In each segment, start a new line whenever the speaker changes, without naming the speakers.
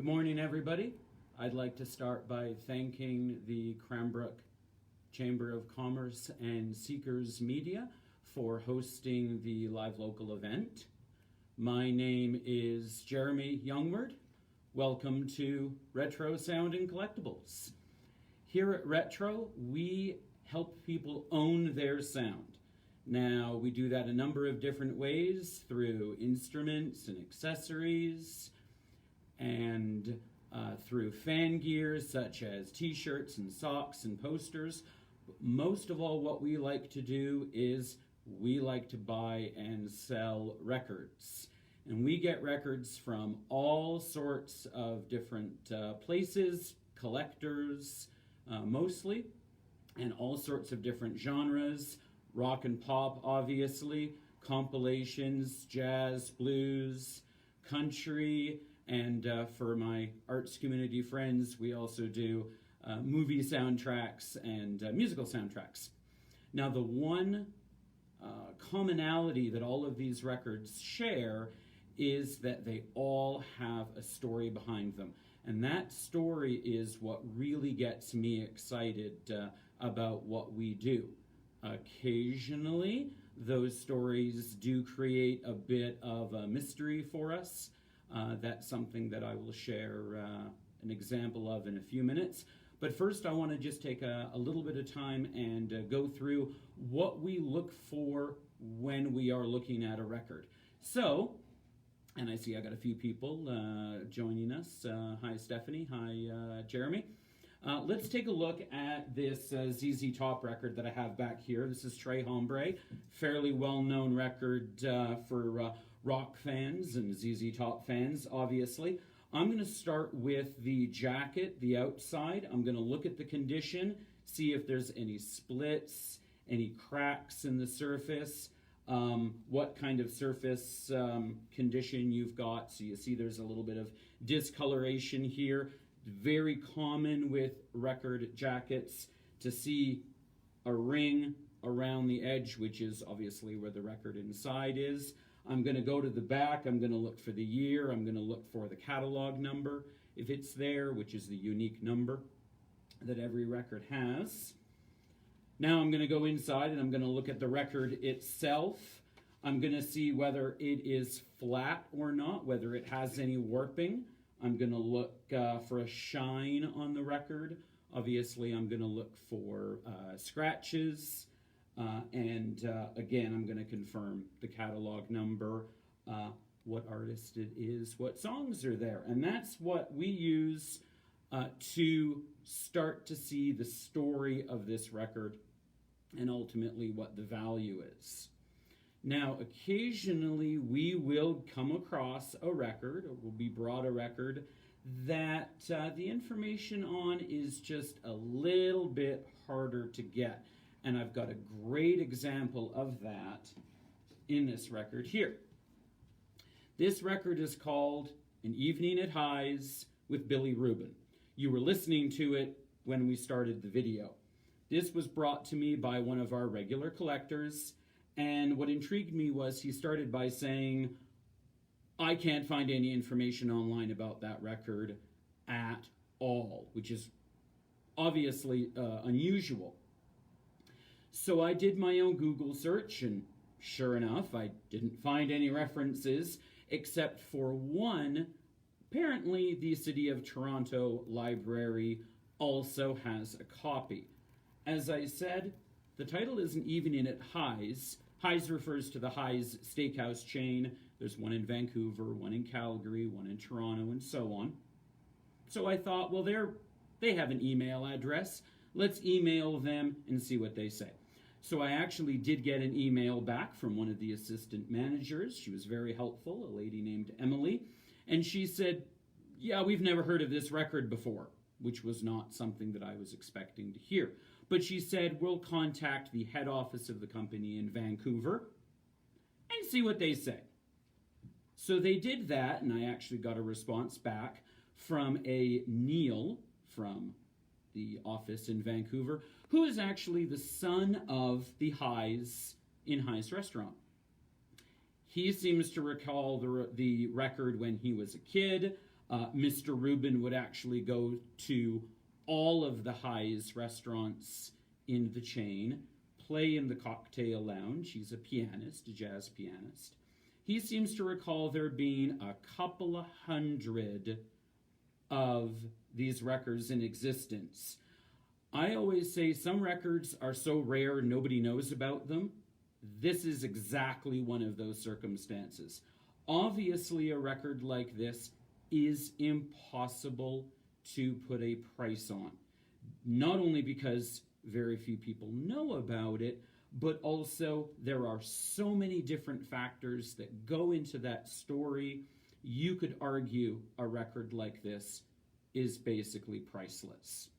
Good morning, everybody. I'd like to start by thanking the Cranbrook Chamber of Commerce and Seekers Media for hosting the live local event. My name is Jeremy Youngward. Welcome to Retro Sound and Collectibles. Here at Retro, we help people own their sound. Now, we do that a number of different ways through instruments and accessories, and through fan gear such as t-shirts and socks and posters. But most of all, what we like to do is we like to buy and sell records. And we get records from all sorts of different places, collectors mostly, and all sorts of different genres, rock and pop obviously, compilations, jazz, blues, country, and for my arts community friends, we also do movie soundtracks and musical soundtracks. Now, the one commonality that all of these records share is that they all have a story behind them. And that story is what really gets me excited about what we do. Occasionally, those stories do create a bit of a mystery for us. That's something that I will share an example of in a few minutes. But first, I want to just take a little bit of time and go through what we look for when we are looking at a record. So, and I see I got a few people joining us. Hi, Stephanie. Hi, Jeremy. Let's take a look at this ZZ Top record that I have back here. This is Tres Hombre, fairly well-known record for rock fans and ZZ Top fans, obviously. I'm going to start with the jacket, the outside. I'm going to look at the condition, see if there's any splits, any cracks in the surface, what kind of surface condition you've got. So you see there's a little bit of discoloration here. Very common with record jackets to see a ring around the edge, which is obviously where the record inside is. I'm going to go to the back. I'm going to look for the year. I'm going to look for the catalog number, if it's there, which is the unique number that every record has. Now I'm going to go inside and I'm going to look at the record itself. I'm going to see whether it is flat or not, whether it has any warping. I'm going to look for a shine on the record. Obviously, I'm going to look for scratches. And again, I'm going to confirm the catalog number, what artist it is, what songs are there. And that's what we use to start to see the story of this record and ultimately what the value is. Now, occasionally we will come across a record, or will be brought a record, that the information on is just a little bit harder to get. And I've got a great example of that in this record here. This record is called An Evening at Highs with Billy Rubin. You were listening to it when we started the video. This was brought to me by one of our regular collectors, and what intrigued me was he started by saying, I can't find any information online about that record at all, which is obviously unusual. So I did my own Google search, and sure enough, I didn't find any references, except for one. Apparently, the City of Toronto Library also has a copy. As I said, the title is An Evening at Highs. Highs refers to the Highs steakhouse chain. There's one in Vancouver, one in Calgary, one in Toronto, and so on. So I thought, well, they have an email address. Let's email them and see what they say. So I actually did get an email back from one of the assistant managers. She was very helpful, a lady named Emily. And she said, yeah, we've never heard of this record before, which was not something that I was expecting to hear. But she said, we'll contact the head office of the company in Vancouver and see what they say. So they did that, and I actually got a response back from a Neil from the office in Vancouver, who is actually the son of the Highs in Highs Restaurant. He seems to recall the record when he was a kid. Mr. Rubin would actually go to all of the highest restaurants in the chain, play in the cocktail lounge. He's a pianist, a jazz pianist. He seems to recall there being a couple of hundred of these records in existence. I always say some records are so rare nobody knows about them. This is exactly one of those circumstances. Obviously, a record like this is impossible to put a price on. Not only because very few people know about it, but also there are so many different factors that go into that story. You could argue a record like this is basically priceless.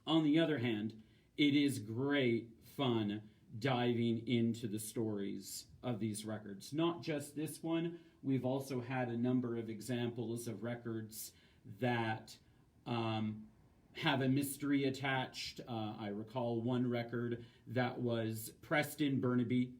On the other hand, it is great fun diving into the stories of these records. Not just this one, we've also had a number of examples of records that have a mystery attached. I recall one record that was pressed in Burnaby,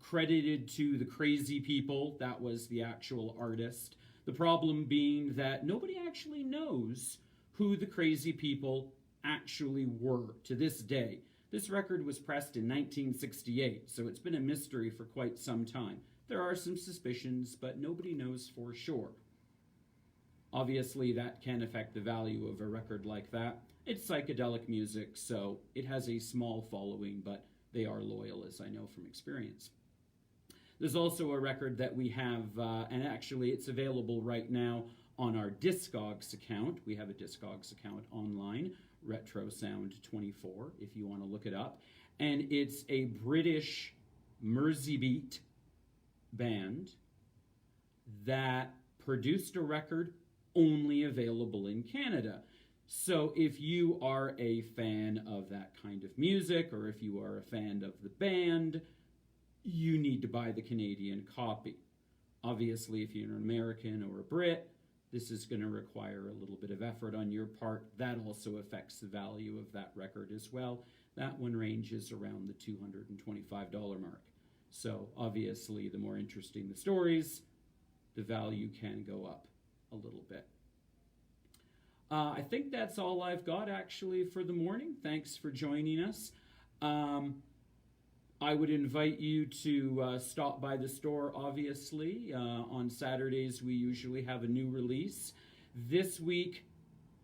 credited to the Crazy People. That was the actual artist. The problem being that nobody actually knows who the Crazy People actually were to this day. This record was pressed in 1968, so it's been a mystery for quite some time. There are some suspicions, but nobody knows for sure. Obviously, that can affect the value of a record like that. It's psychedelic music, so it has a small following, but they are loyal, as I know from experience. There's also a record that we have, and actually it's available right now on our Discogs account. We have a Discogs account online, Retro Sound 24, if you want to look it up. And it's a British Merseybeat band that produced a record only available in Canada. So if you are a fan of that kind of music, or if you are a fan of the band, you need to buy the Canadian copy. Obviously, if you're an American or a Brit, this is going to require a little bit of effort on your part. That also affects the value of that record as well. That one ranges around the $225 mark. So obviously, the more interesting the stories, the value can go up a little bit. I think that's all I've got actually for the morning. Thanks for joining us. I would invite you to stop by the store, obviously. On Saturdays, we usually have a new release. This week,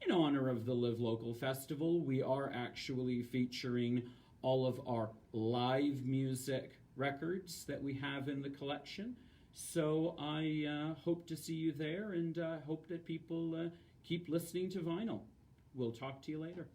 in honor of the Live Local Festival, we are actually featuring all of our live music records that we have in the collection. So I hope to see you there, and hope that people keep listening to vinyl. We'll talk to you later.